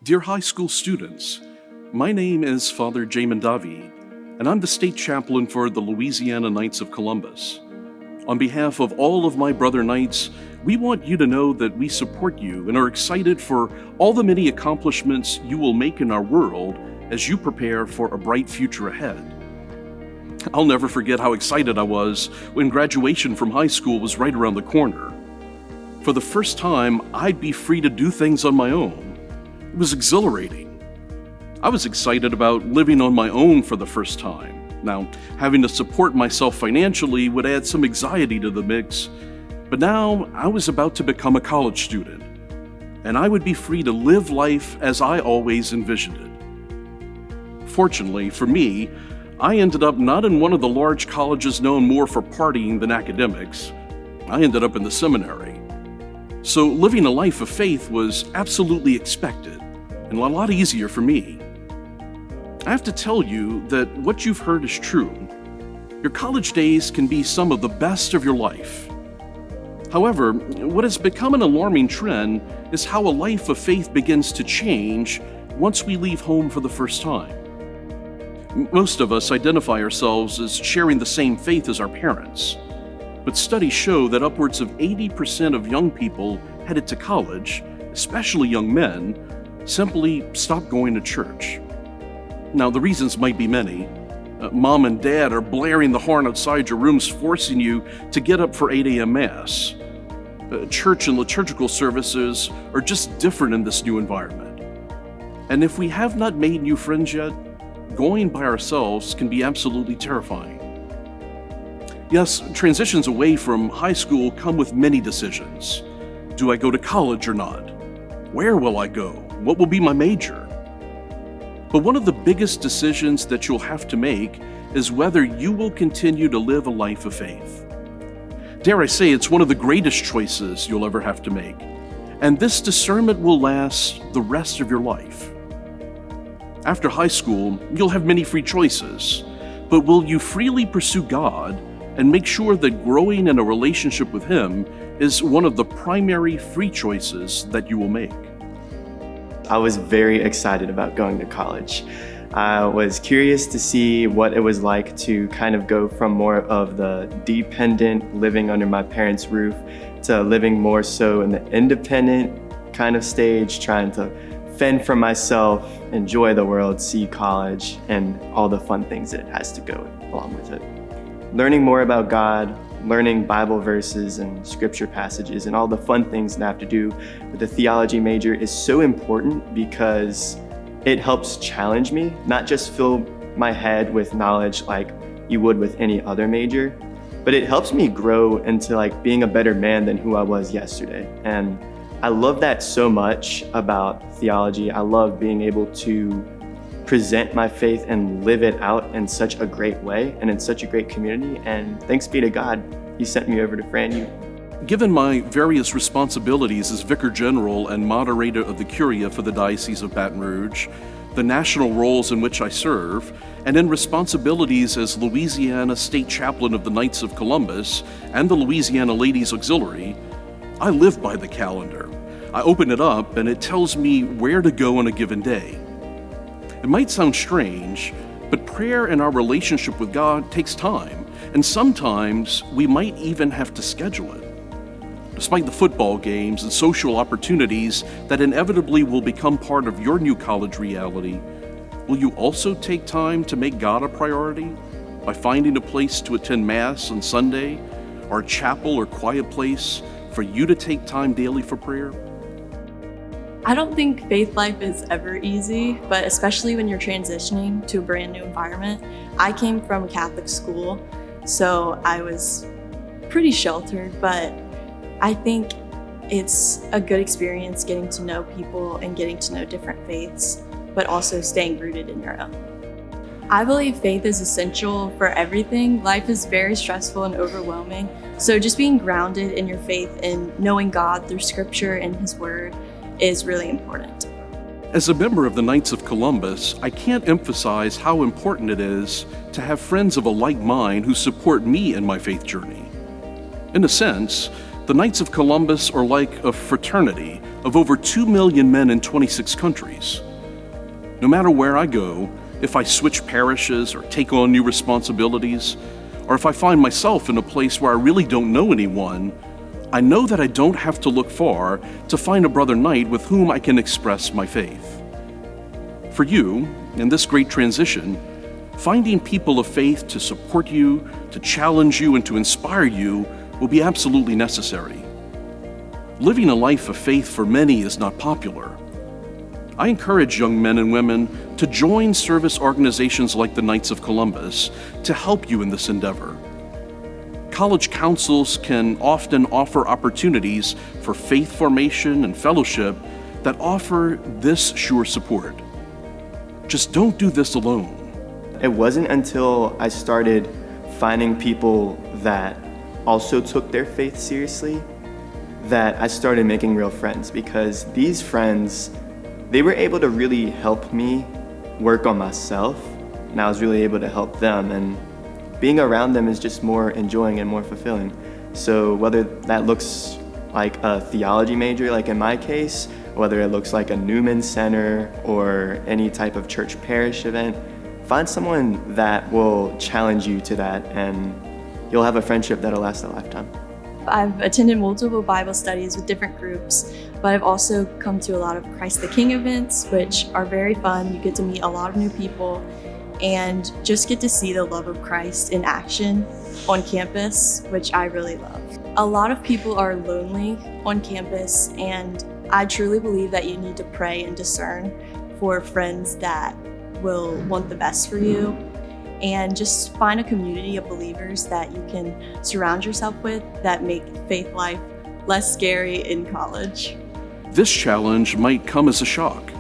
Dear high school students, my name is Father Jamin David, and I'm the state chaplain for the Louisiana Knights of Columbus. On behalf of all of my brother Knights, we want you to know that we support you and are excited for all the many accomplishments you will make in our world as you prepare for a bright future ahead. I'll never forget how excited I was when graduation from high school was right around the corner. For the first time, I'd be free to do things on my own. It was exhilarating. I was excited about living on my own for the first time. Now, having to support myself financially would add some anxiety to the mix, but now I was about to become a college student, and I would be free to live life as I always envisioned it. Fortunately for me, I ended up not in one of the large colleges known more for partying than academics. I ended up in the seminary. So living a life of faith was absolutely expected and a lot easier for me. I have to tell you that what you've heard is true. Your college days can be some of the best of your life. However, what has become an alarming trend is how a life of faith begins to change once we leave home for the first time. Most of us identify ourselves as sharing the same faith as our parents, but studies show that upwards of 80% of young people headed to college, especially young men, simply stop going to church. Now, the reasons might be many. Mom and dad are blaring the horn outside your rooms, forcing you to get up for 8 a.m. Mass. Church and liturgical services are just different in this new environment. And if we have not made new friends yet, going by ourselves can be absolutely terrifying. Yes, transitions away from high school come with many decisions. Do I go to college or not? Where will I go? What will be my major? But one of the biggest decisions that you'll have to make is whether you will continue to live a life of faith. Dare I say, it's one of the greatest choices you'll ever have to make. And this discernment will last the rest of your life. After high school, you'll have many free choices, but will you freely pursue God and make sure that growing in a relationship with Him is one of the primary free choices that you will make? I was very excited about going to college. I was curious to see what it was like to kind of go from more of the dependent living under my parents' roof to living more so in the independent kind of stage, trying to fend for myself, enjoy the world, see college, and all the fun things that it has to go along with it. Learning more about God, learning Bible verses and scripture passages, and all the fun things that I have to do with the theology major is so important because it helps challenge me, not just fill my head with knowledge like you would with any other major, but it helps me grow into like being a better man than who I was yesterday. And I love that so much about theology. I love being able to present my faith and live it out in such a great way and in such a great community. And thanks be to God, He sent me over to FRANU. Given my various responsibilities as Vicar General and moderator of the Curia for the Diocese of Baton Rouge, the national roles in which I serve, and in responsibilities as Louisiana State Chaplain of the Knights of Columbus and the Louisiana Ladies Auxiliary, I live by the calendar. I open it up and it tells me where to go on a given day. It might sound strange, but prayer and our relationship with God takes time, and sometimes we might even have to schedule it. Despite the football games and social opportunities that inevitably will become part of your new college reality, will you also take time to make God a priority by finding a place to attend Mass on Sunday, or a chapel or quiet place for you to take time daily for prayer? I don't think faith life is ever easy, but especially when you're transitioning to a brand new environment. I came from a Catholic school, so I was pretty sheltered, but I think it's a good experience getting to know people and getting to know different faiths, but also staying rooted in your own. I believe faith is essential for everything. Life is very stressful and overwhelming, so just being grounded in your faith and knowing God through Scripture and His Word is really important. As a member of the Knights of Columbus, I can't emphasize how important it is to have friends of a like mind who support me in my faith journey. In a sense, The Knights of Columbus are like a fraternity of over 2 million men in 26 countries. No matter where I go, if I switch parishes or take on new responsibilities, or if I find myself in a place where I really don't know anyone, I know that I don't have to look far to find a brother knight with whom I can express my faith. For you, in this great transition, finding people of faith to support you, to challenge you, and to inspire you will be absolutely necessary. Living a life of faith for many is not popular. I encourage young men and women to join service organizations like the Knights of Columbus to help you in this endeavor. College councils can often offer opportunities for faith formation and fellowship that offer this sure support. Just don't do this alone. It wasn't until I started finding people that also took their faith seriously that I started making real friends, because these friends, they were able to really help me work on myself, and I was really able to help them, and being around them is just more enjoying and more fulfilling. So whether that looks like a theology major, like in my case, whether it looks like a Newman Center or any type of church parish event, find someone that will challenge you to that, and you'll have a friendship that'll last a lifetime. I've attended multiple Bible studies with different groups, but I've also come to a lot of Christ the King events, which are very fun. You get to meet a lot of new people and just get to see the love of Christ in action on campus, which I really love. A lot of people are lonely on campus, and I truly believe that you need to pray and discern for friends that will want the best for you, and just find a community of believers that you can surround yourself with that make faith life less scary in college. This challenge might come as a shock.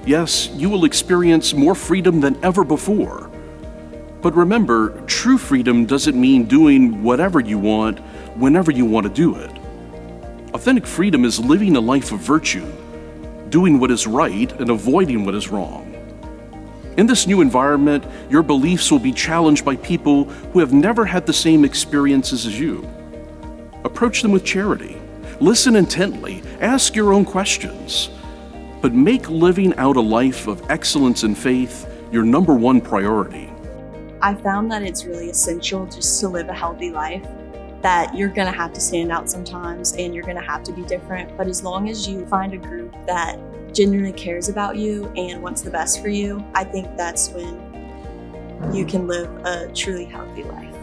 Yes, you will experience more freedom than ever before. But remember, true freedom doesn't mean doing whatever you want, whenever you want to do it. Authentic freedom is living a life of virtue, doing what is right and avoiding what is wrong. In this new environment, your beliefs will be challenged by people who have never had the same experiences as you. Approach them with charity. Listen intently. Ask your own questions. But make living out a life of excellence and faith your number one priority. I found that it's really essential just to live a healthy life, that you're gonna have to stand out sometimes and you're gonna have to be different. But as long as you find a group that genuinely cares about you and wants the best for you, I think that's when you can live a truly healthy life.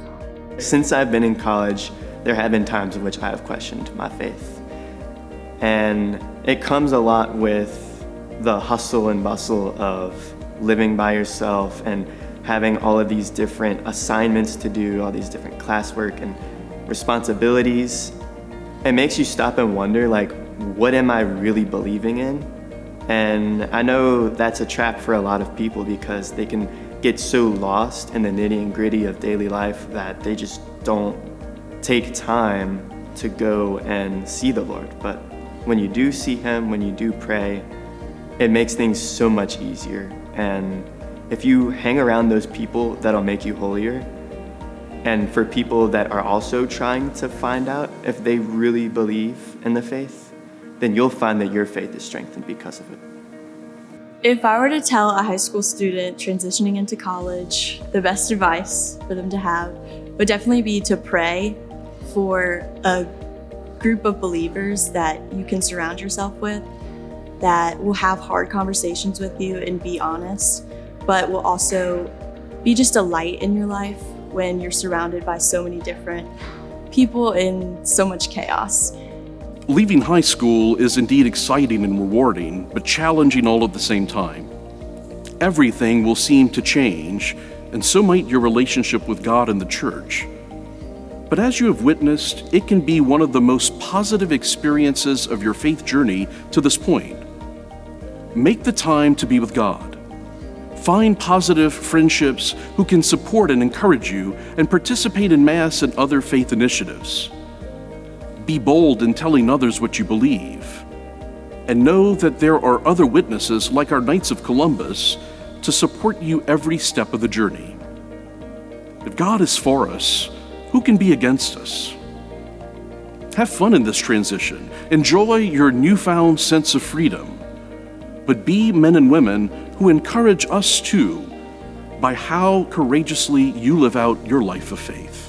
Since I've been in college, there have been times in which I have questioned my faith. And it comes a lot with the hustle and bustle of living by yourself and having all of these different assignments to do, all these different classwork and responsibilities. It makes you stop and wonder, like, what am I really believing in? And I know that's a trap for a lot of people, because they can get so lost in the nitty and gritty of daily life that they just don't take time to go and see the Lord. But when you do see Him, when you do pray, it makes things so much easier. And if you hang around those people, that'll make you holier. And for people that are also trying to find out if they really believe in the faith, then you'll find that your faith is strengthened because of it. If I were to tell a high school student transitioning into college, the best advice for them to have would definitely be to pray for a group of believers that you can surround yourself with, that will have hard conversations with you and be honest, but will also be just a light in your life when you're surrounded by so many different people in so much chaos. Leaving high school is indeed exciting and rewarding, but challenging all at the same time. Everything will seem to change, and so might your relationship with God and the church. But as you have witnessed, it can be one of the most positive experiences of your faith journey to this point. Make the time to be with God. Find positive friendships who can support and encourage you, and participate in Mass and other faith initiatives. Be bold in telling others what you believe, and know that there are other witnesses like our Knights of Columbus to support you every step of the journey. If God is for us, who can be against us? Have fun in this transition. Enjoy your newfound sense of freedom. But be men and women who encourage us too by how courageously you live out your life of faith.